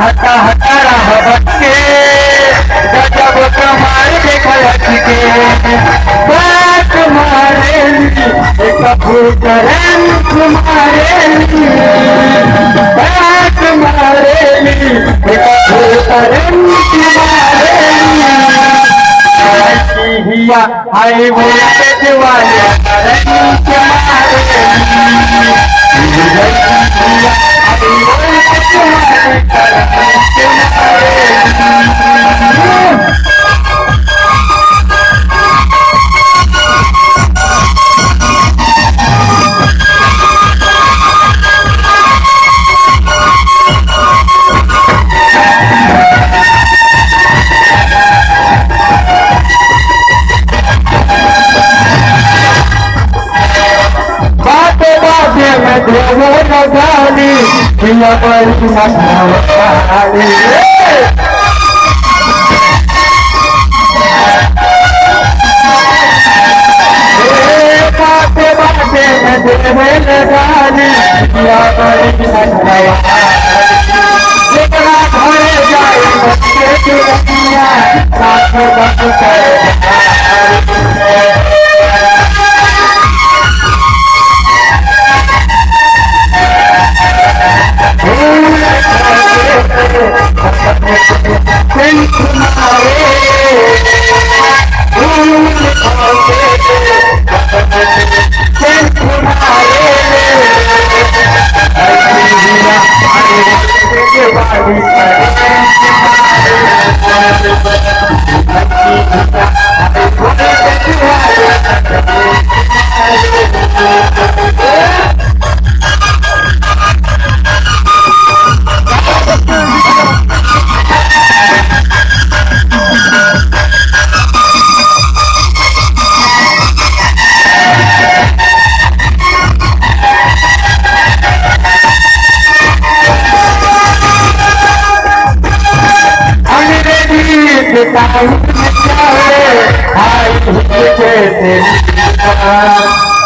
हटा हटा रह बच्चे गजब कमाल देखलती के बात मारेली एक कबूतरन मारेली बात मारेली एक कबूतरन मारेली हिया आई बोलते दिवालिया करनी के मारेली देवो नगाली पिया पर सुनाली बाते बाते में देवो नगाली पिया पर सुनाली जितना घरे जाए बच्चे की रतिया साथ बस करे I